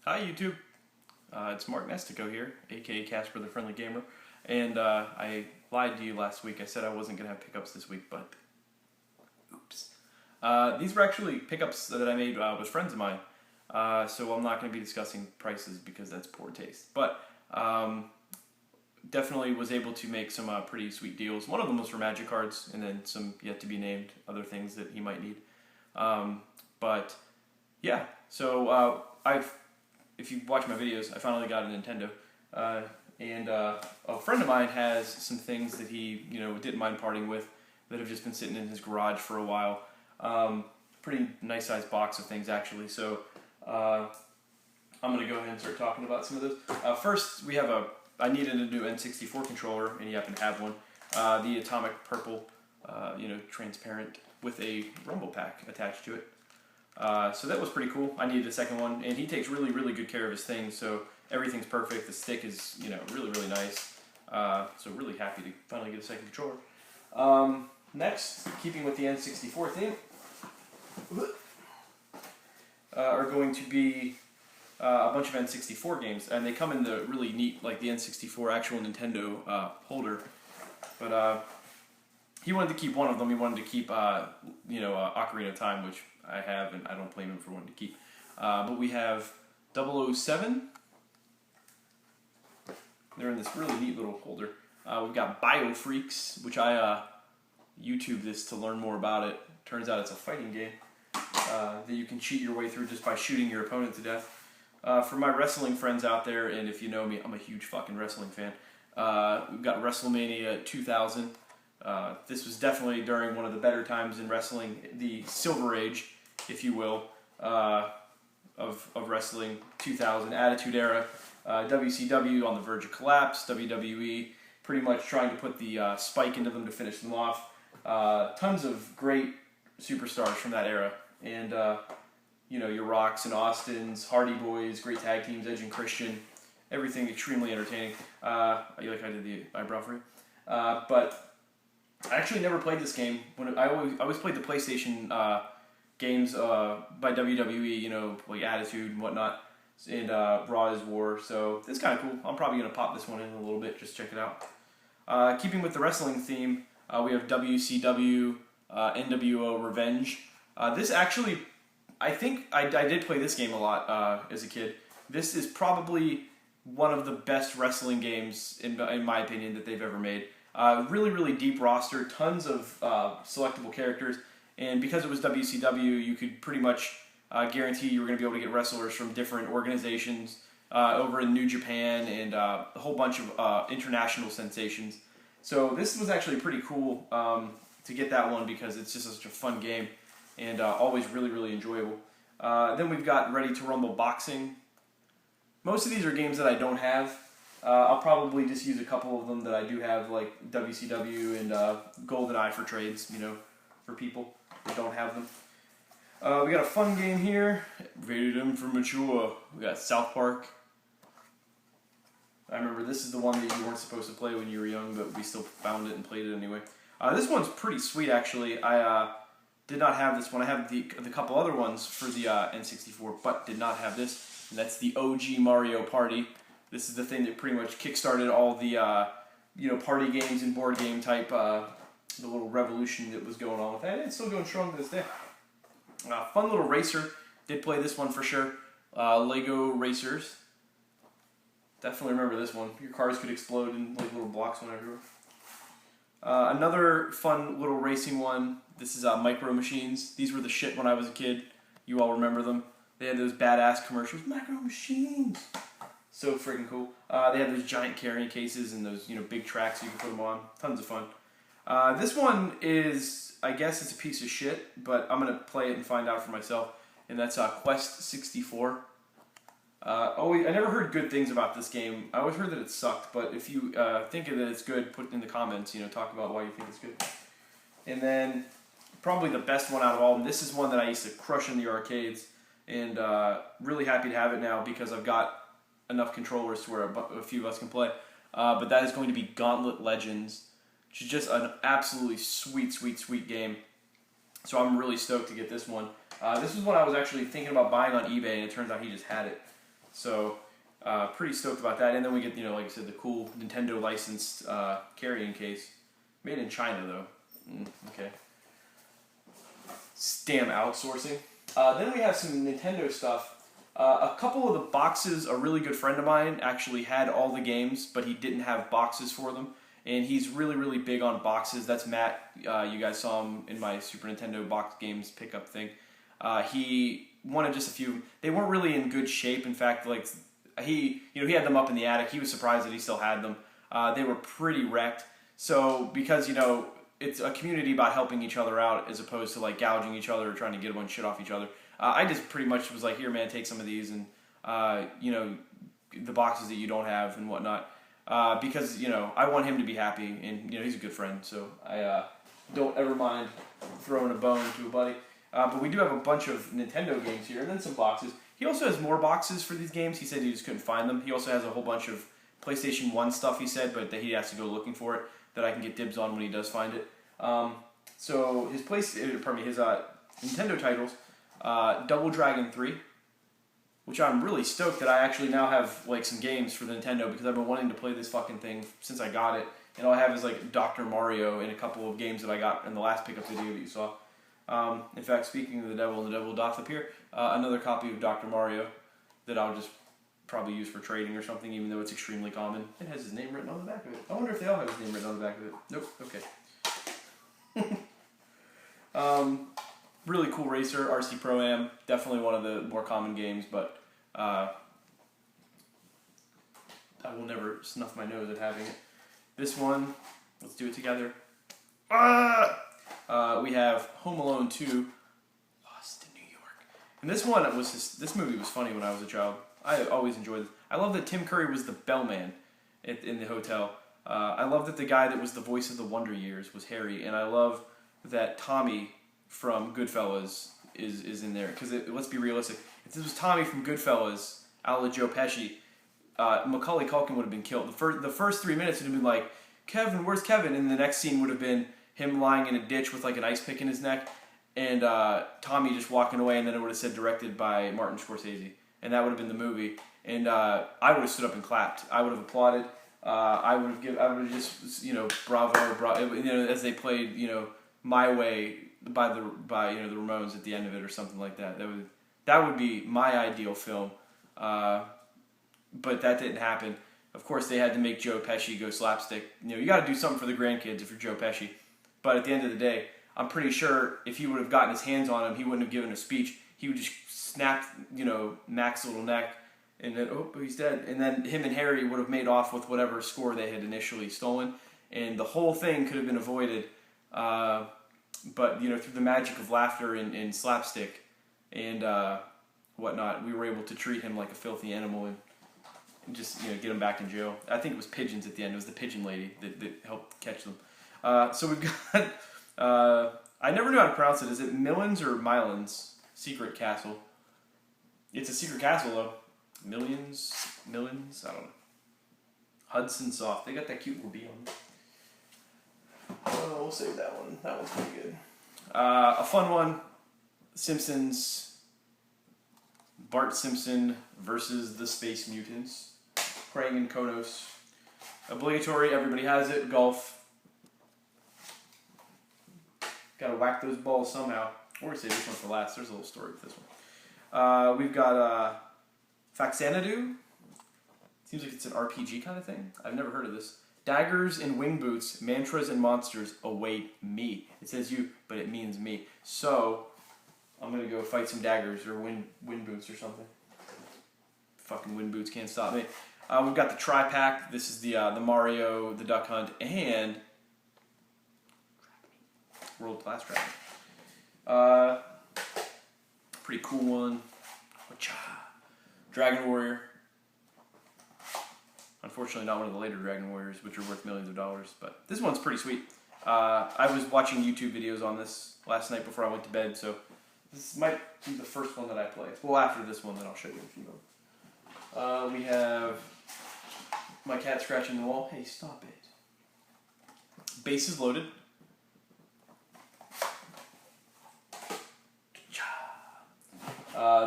Hi YouTube, it's Mark Nestico here, aka Casper the Friendly Gamer, and I lied to you last week. I said I wasn't going to have pickups this week, but oops. These were actually pickups that I made with friends of mine, so I'm not going to be discussing prices because that's poor taste. But definitely was able to make some pretty sweet deals. One of them was for Magic cards, and then some yet to be named other things that he might need. But yeah, so if you watch my videos, I finally got a Nintendo, and a friend of mine has some things that he didn't mind parting with that have just been sitting in his garage for a while. Pretty nice sized box of things actually. So I'm gonna go ahead and start talking about some of those. First, we have I needed a new N64 controller, and you happen to have one. The atomic purple, transparent with a rumble pack attached to it. So that was pretty cool. I needed a second one, and he takes really, really good care of his things, so everything's perfect. The stick is, really, really nice. So really happy to finally get a second controller. Next, keeping with the N64 theme, are going to be a bunch of N64 games, and they come in the really neat, like the N64 actual Nintendo holder. But he wanted to keep one of them. He wanted to keep, Ocarina of Time, which I have, and I don't blame him for wanting to keep. But we have 007. They're in this really neat little holder. We've got Biofreaks, which I YouTube this to learn more about it. Turns out it's a fighting game that you can cheat your way through just by shooting your opponent to death. For my wrestling friends out there, and if you know me, I'm a huge fucking wrestling fan. We've got WrestleMania 2000. This was definitely during one of the better times in wrestling, the Silver Age, if you will, of wrestling. 2000, Attitude Era, WCW on the verge of collapse, WWE pretty much trying to put the spike into them to finish them off. Tons of great superstars from that era, and your Rocks and Austins, Hardy Boys, great tag teams, Edge and Christian, everything extremely entertaining. You like I did the eyebrow for you, but I actually never played this game. I always played the PlayStation games by WWE, like Attitude and whatnot, and Raw is War. So this is kind of cool. I'm probably gonna pop this one in a little bit, just check it out. Keeping with the wrestling theme, we have WCW NWO Revenge. This actually, I think I did play this game a lot as a kid. This is probably one of the best wrestling games in my opinion that they've ever made. Really, really deep roster, tons of selectable characters, and because it was WCW, you could pretty much guarantee you were going to be able to get wrestlers from different organizations over in New Japan and a whole bunch of international sensations. So this was actually pretty cool to get that one because it's just such a fun game and always really, really enjoyable. Then we've got Ready to Rumble Boxing. Most of these are games that I don't have. I'll probably just use a couple of them that I do have, like WCW and GoldenEye for trades, for people that don't have them. We got a fun game here, rated M for mature. We got South Park. I remember this is the one that you weren't supposed to play when you were young, but we still found it and played it anyway. This one's pretty sweet, actually. I did not have this one. I have the couple other ones for the N64, but did not have this. And that's the OG Mario Party. This is the thing that pretty much kickstarted all the, party games and board game type, the little revolution that was going on with that. It's still going strong to this day. Fun little racer. Did play this one for sure. Lego Racers. Definitely remember this one. Your cars could explode and like little blocks went everywhere. Another fun little racing one. This is Micro Machines. These were the shit when I was a kid. You all remember them. They had those badass commercials. Micro Machines. So freaking cool. They had those giant carrying cases and those big tracks you can put them on. Tons of fun. This one is, I guess it's a piece of shit, but I'm going to play it and find out for myself. And that's Quest 64. I never heard good things about this game. I always heard that it sucked, but if you think that it's good, put it in the comments, talk about why you think it's good. And then, probably the best one out of all, and this is one that I used to crush in the arcades, and really happy to have it now because I've got enough controllers to where a few of us can play. But that is going to be Gauntlet Legends, which is just an absolutely sweet, sweet, sweet game. So I'm really stoked to get this one. This was one I was actually thinking about buying on eBay, and it turns out he just had it. So pretty stoked about that. And then we get, like I said, the cool Nintendo licensed carrying case. Made in China, though. Okay. Damn outsourcing. Then we have some Nintendo stuff. A couple of the boxes, a really good friend of mine actually had all the games, but he didn't have boxes for them. And he's really, really big on boxes. That's Matt. You guys saw him in my Super Nintendo box games pickup thing. He wanted just a few. They weren't really in good shape. In fact, like he had them up in the attic. He was surprised that he still had them. They were pretty wrecked. So because it's a community about helping each other out as opposed to like gouging each other or trying to get a bunch of shit off each other. I just pretty much was like, here, man, take some of these and the boxes that you don't have and whatnot. Because I want him to be happy, and he's a good friend, so I don't ever mind throwing a bone to a buddy. But we do have a bunch of Nintendo games here, and then some boxes. He also has more boxes for these games. He said he just couldn't find them. He also has a whole bunch of PlayStation 1 stuff, he said, but that he has to go looking for it, that I can get dibs on when he does find it. So his Nintendo titles, Double Dragon 3, which I'm really stoked that I actually now have like some games for the Nintendo because I've been wanting to play this fucking thing since I got it. And all I have is like Dr. Mario and a couple of games that I got in the last pickup video that you saw. In fact, speaking of the devil and the devil doth appear, another copy of Dr. Mario that I'll just probably use for trading or something, even though it's extremely common. It has his name written on the back of it. I wonder if they all have his name written on the back of it. Nope. Okay. Really cool racer, RC Pro-Am. Definitely one of the more common games, but I will never snuff my nose at having it. This one, let's do it together. We have Home Alone 2, Lost in New York. And this one, this movie was funny when I was a child. I always enjoyed it. I love that Tim Curry was the bellman in the hotel. I love that the guy that was the voice of the Wonder Years was Harry, and I love that Tommy from Goodfellas is in there. Because let's be realistic. If this was Tommy from Goodfellas, a la Joe Pesci, Macaulay Culkin would have been killed. The first 3 minutes would have been like, Kevin, where's Kevin? And the next scene would have been him lying in a ditch with like an ice pick in his neck, and Tommy just walking away, and then it would have said directed by Martin Scorsese. And that would have been the movie. And I would have stood up and clapped. I would have applauded. I would have just, bravo, as they played, My Way by the Ramones at the end of it or something like that. That would be my ideal film. But that didn't happen. Of course, they had to make Joe Pesci go slapstick. You got to do something for the grandkids if you're Joe Pesci. But at the end of the day, I'm pretty sure if he would have gotten his hands on him, he wouldn't have given a speech. He would just snap, Mac's little neck, and then, he's dead. And then him and Harry would have made off with whatever score they had initially stolen. And the whole thing could have been avoided. But, through the magic of laughter and slapstick and whatnot, we were able to treat him like a filthy animal and just, get him back in jail. I think it was pigeons at the end. It was the pigeon lady that helped catch them. So we've got, I never knew how to pronounce it. Is it Millens or Mylans? Secret Castle. It's a secret castle, though. Millens, I don't know. Hudson Soft. They got that cute little bee on them. We'll save that one. That one's pretty good. A fun one. Simpsons. Bart Simpson versus the Space Mutants. Krang and Konos. Obligatory. Everybody has it. Golf. Gotta whack those balls somehow. Or save this one for last. There's a little story with this one. We've got Faxanadu. Seems like it's an RPG kind of thing. I've never heard of this. Daggers and wing boots, mantras and monsters await me. It says you, but it means me. So, I'm going to go fight some daggers or wind boots or something. Fucking wind boots can't stop me. We've got the tri-pack. This is the Mario, the Duck Hunt, and World Class Dragon. Pretty cool one. Dragon Warrior. Unfortunately, not one of the later Dragon Warriors, which are worth millions of dollars. But this one's pretty sweet. I was watching YouTube videos on this last night before I went to bed, so this might be the first one that I play. Well, after this one, then I'll show you a few of them. We have my cat scratching the wall. Hey, stop it. Bases loaded.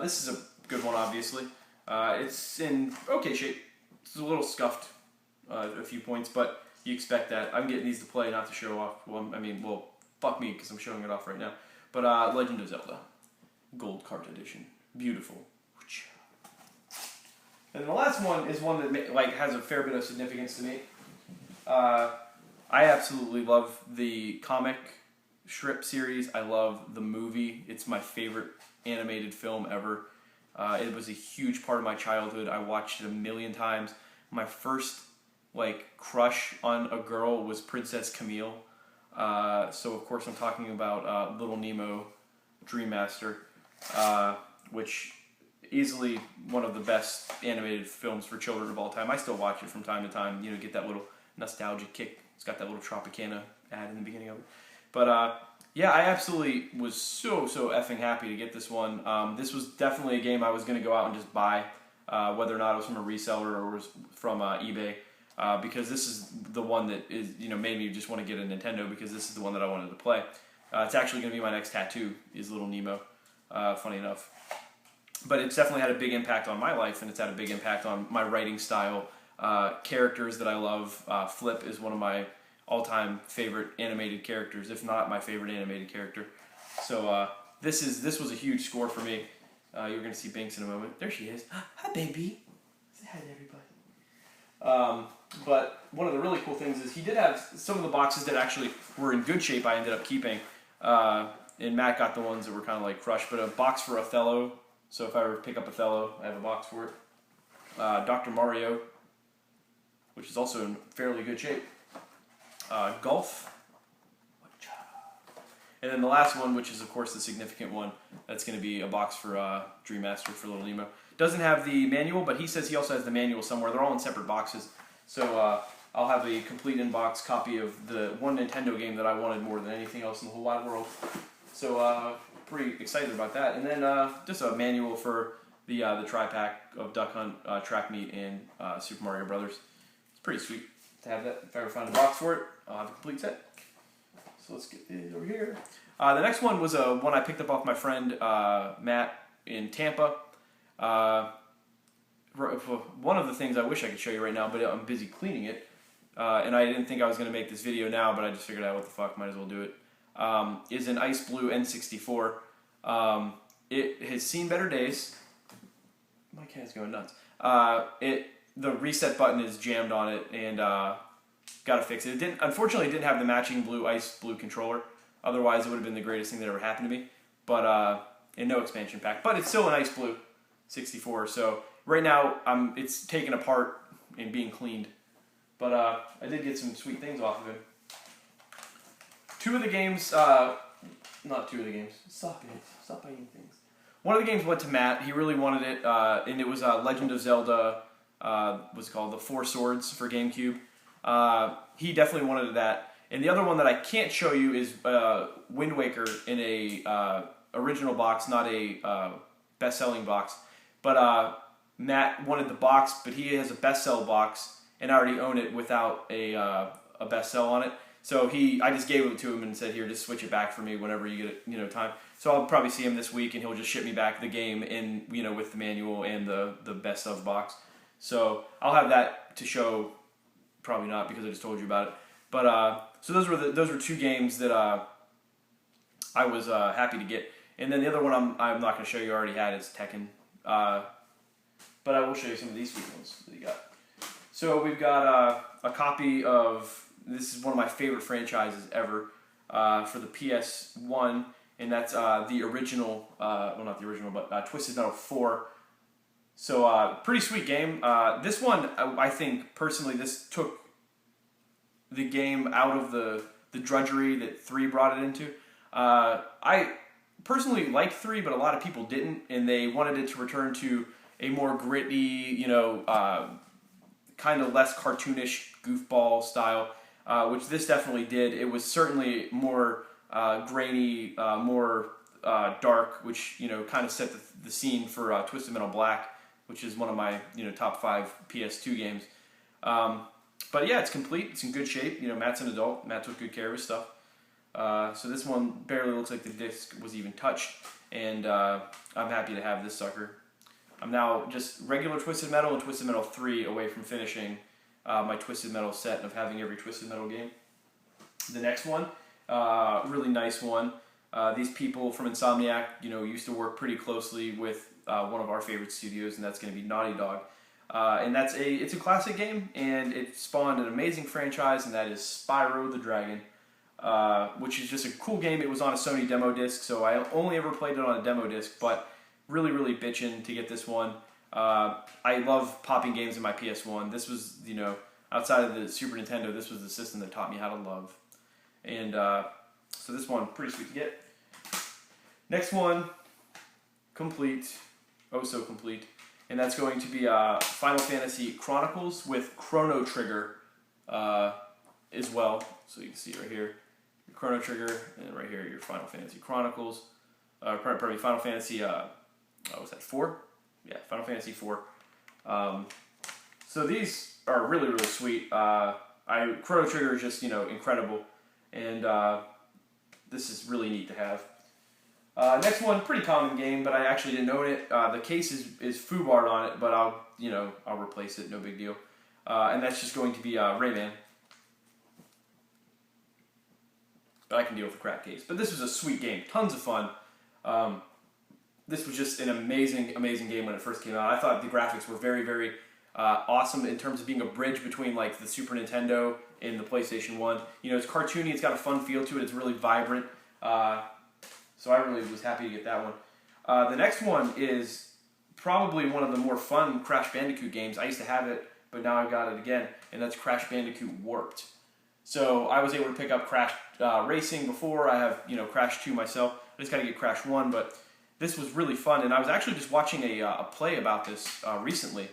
This is a good one, obviously. It's in okay shape. It's a little scuffed a few points, but you expect that. I'm getting these to play, not to show off. Well, I mean, well, fuck me, because I'm showing it off right now. But Legend of Zelda, Gold Card Edition, beautiful. And the last one is one that like has a fair bit of significance to me. I absolutely love the comic strip series. I love the movie. It's my favorite animated film ever. It was a huge part of my childhood. I watched it a million times. My first like crush on a girl was Princess Camille. So of course I'm talking about Little Nemo, Dream Master, which easily one of the best animated films for children of all time. I still watch it from time to time. You know, get that little nostalgic kick. It's got that little Tropicana ad in the beginning of it. But yeah, I absolutely was so effing happy to get this one. This was definitely a game I was going to go out and just buy, whether or not it was from a reseller or was from eBay, because this is the one that is, you know, made me just want to get a Nintendo, because this is the one that I wanted to play. It's actually going to be my next tattoo, is Little Nemo, funny enough. But it's definitely had a big impact on my life, and it's had a big impact on my writing style. Characters that I love. Flip is one of my all-time favorite animated characters, if not my favorite animated character. So this was a huge score for me. You're going to see Binks in a moment. There she is. Hi, baby. Say hi to everybody. But one of the really cool things is he did have some of the boxes that actually were in good shape. I ended up keeping, and Matt got the ones that were kind of like crushed. But a box for Othello. So if I ever pick up Othello, I have a box for it. Dr. Mario, which is also in fairly good shape. Golf. And then the last one, which is of course the significant one, that's going to be a box for Dream Master for Little Nemo. Doesn't have the manual, but he says he also has the manual somewhere. They're all in separate boxes. So I'll have a complete in-box copy of the one Nintendo game that I wanted more than anything else in the whole wide world. So pretty excited about that. And then just a manual for the tri-pack of Duck Hunt, Track Meet, and Super Mario Brothers. It's pretty sweet to have that. If I ever find a box for it, I'll have a complete set. So let's get it over here. The next one was one I picked up off my friend Matt in Tampa. One of the things I wish I could show you right now, but I'm busy cleaning it. And I didn't think I was going to make this video now, but I just figured out what the fuck, might as well do it. Is an ice blue N64. It has seen better days. My cat's going nuts. The reset button is jammed on it, and gotta fix it. Unfortunately, it didn't have the matching ice blue controller. Otherwise, it would have been the greatest thing that ever happened to me. But and no expansion pack. But it's still an ice blue 64. So right now, it's taken apart and being cleaned. But I did get some sweet things off of him. Two of the games, not two of the games. Stop it. Stop buying things. One of the games went to Matt. He really wanted it, and it was Legend of Zelda. What's it called? The Four Swords for GameCube. He definitely wanted that. And the other one that I can't show you is Wind Waker in a original box, not a best-selling box. But Matt wanted the box, but he has a best-sell box, and I already own it without a best-sell on it. So I just gave it to him and said, "Here, just switch it back for me whenever you get it, time." So I'll probably see him this week, and he'll just ship me back the game in, with the manual and the best of box. So I'll have that to show. Probably not, because I just told you about it. But so those were two games that I was happy to get. And then the other one I'm not going to show you. I already had is Tekken. But I will show you some of these sweet ones that you got. So we've got a copy of. This is one of my favorite franchises ever for the PS1, and that's the original, well, not the original, but Twisted Metal 4. So, pretty sweet game. This one, I think, personally, this took the game out of the drudgery that 3 brought it into. I personally liked 3, but a lot of people didn't, and they wanted it to return to a more gritty, kind of less cartoonish goofball style. Which this definitely did. It was certainly more grainy, more dark, which kind of set the scene for Twisted Metal Black, which is one of my top 5 PS2 games. But yeah, it's complete. It's in good shape. Matt's an adult. Matt took good care of his stuff. So this one barely looks like the disc was even touched, and I'm happy to have this sucker. I'm now just regular Twisted Metal and Twisted Metal 3 away from finishing my Twisted Metal set of having every Twisted Metal game. The next one, really nice one. These people from Insomniac, used to work pretty closely with one of our favorite studios, and that's going to be Naughty Dog. And it's a classic game, and it spawned an amazing franchise, and that is Spyro the Dragon, which is just a cool game. It was on a Sony demo disc, so I only ever played it on a demo disc, but really, really bitching to get this one. I love popping games in my PS1. This was, outside of the Super Nintendo, this was the system that taught me how to love. And so this one, pretty sweet to get. Next one, complete. Oh, so complete. And that's going to be Final Fantasy Chronicles with Chrono Trigger as well. So you can see right here, your Chrono Trigger, and right here, your Final Fantasy Chronicles. Pardon me, Final Fantasy, what was that, 4? Yeah, Final Fantasy 4. So these are really, really sweet. Chrono Trigger is just, incredible. And this is really neat to have. Next one, pretty common game, but I actually didn't own it. The case is FUBAR'd on it, but I'll replace it, no big deal. And that's just going to be Rayman. But I can deal with the crap case. But this was a sweet game, tons of fun. This was just an amazing, amazing game when it first came out. I thought the graphics were very, very awesome in terms of being a bridge between like the Super Nintendo and the PlayStation 1. It's cartoony, it's got a fun feel to it, it's really vibrant. So I really was happy to get that one. The next one is probably one of the more fun Crash Bandicoot games. I used to have it, but now I've got it again, and that's Crash Bandicoot Warped. So I was able to pick up Crash Racing before. I have, Crash 2 myself. I just got to get Crash 1, but this was really fun, and I was actually just watching a play about this recently.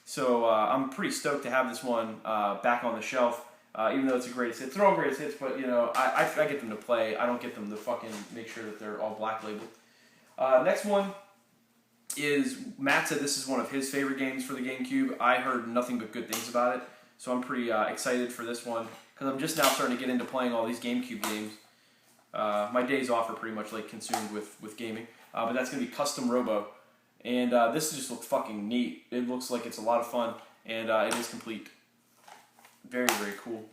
So I'm pretty stoked to have this one back on the shelf. Even though it's a greatest hits. They're all greatest hits, but I get them to play. I don't get them to fucking make sure that they're all black labeled. Next one is, Matt said this is one of his favorite games for the GameCube. I heard nothing but good things about it, so I'm pretty excited for this one, because I'm just now starting to get into playing all these GameCube games. My days off are pretty much like consumed with gaming, but that's going to be Custom Robo, and this just looks fucking neat. It looks like it's a lot of fun, and it is complete. Very, very cool.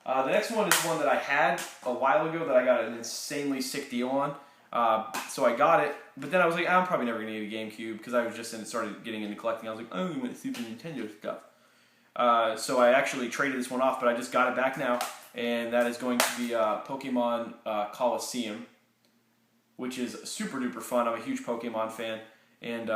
The next one is one that I had a while ago that I got an insanely sick deal on. So I got it, but then I was like, I'm probably never going to need a GameCube, because I was just started getting into collecting. I was like, I only want Super Nintendo stuff. So I actually traded this one off, but I just got it back now, and that is going to be Pokemon Coliseum, which is super duper fun. I'm a huge Pokemon fan, and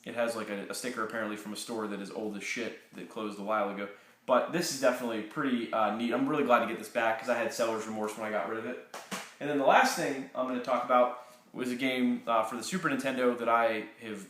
it has like a sticker apparently from a store that is old as shit that closed a while ago. But this is definitely pretty neat. I'm really glad to get this back, because I had seller's remorse when I got rid of it. And then the last thing I'm going to talk about was a game for the Super Nintendo that I have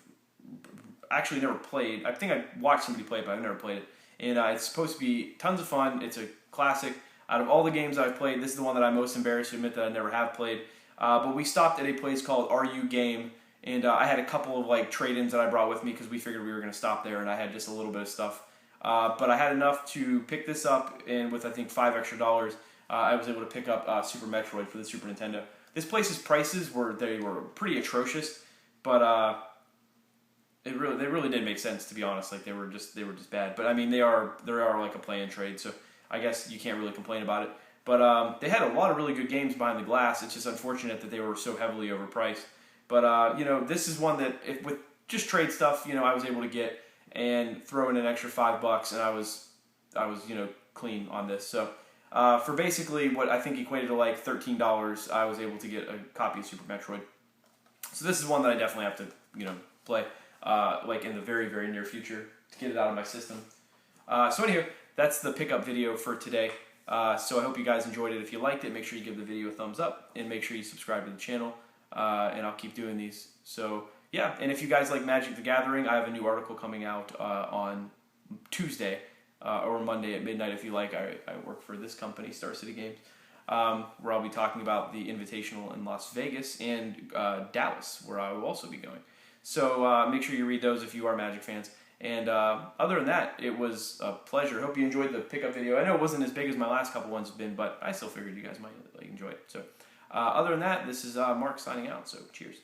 actually never played. I think I watched somebody play it, but I've never played it. And it's supposed to be tons of fun. It's a classic. Out of all the games I've played, this is the one that I'm most embarrassed to admit that I never have played. But we stopped at a place called RU Game, and I had a couple of like trade-ins that I brought with me, because we figured we were going to stop there, and I had just a little bit of stuff. But I had enough to pick this up, and with I think $5 extra, I was able to pick up Super Metroid for the Super Nintendo. This place's prices were pretty atrocious, but they really did make sense, to be honest. Like they were just bad. But I mean they are like a play-in trade, so I guess you can't really complain about it. But they had a lot of really good games behind the glass. It's just unfortunate that they were so heavily overpriced. But this is one that with just trade stuff, I was able to get and throw in an extra $5, and I was clean on this. So for basically what I think equated to like $13, I was able to get a copy of Super Metroid. So this is one that I definitely have to play like in the very, very near future to get it out of my system. So anyhow, that's the pickup video for today. So I hope you guys enjoyed it. If you liked it, make sure you give the video a thumbs up, and make sure you subscribe to the channel, and I'll keep doing these. So yeah, and if you guys like Magic the Gathering, I have a new article coming out on Tuesday or Monday at midnight if you like. I work for this company, Star City Games, where I'll be talking about the Invitational in Las Vegas and Dallas, where I will also be going. So make sure you read those if you are Magic fans. And other than that, it was a pleasure. Hope you enjoyed the pickup video. I know it wasn't as big as my last couple ones have been, but I still figured you guys might enjoy it. So other than that, this is Mark signing out, so cheers.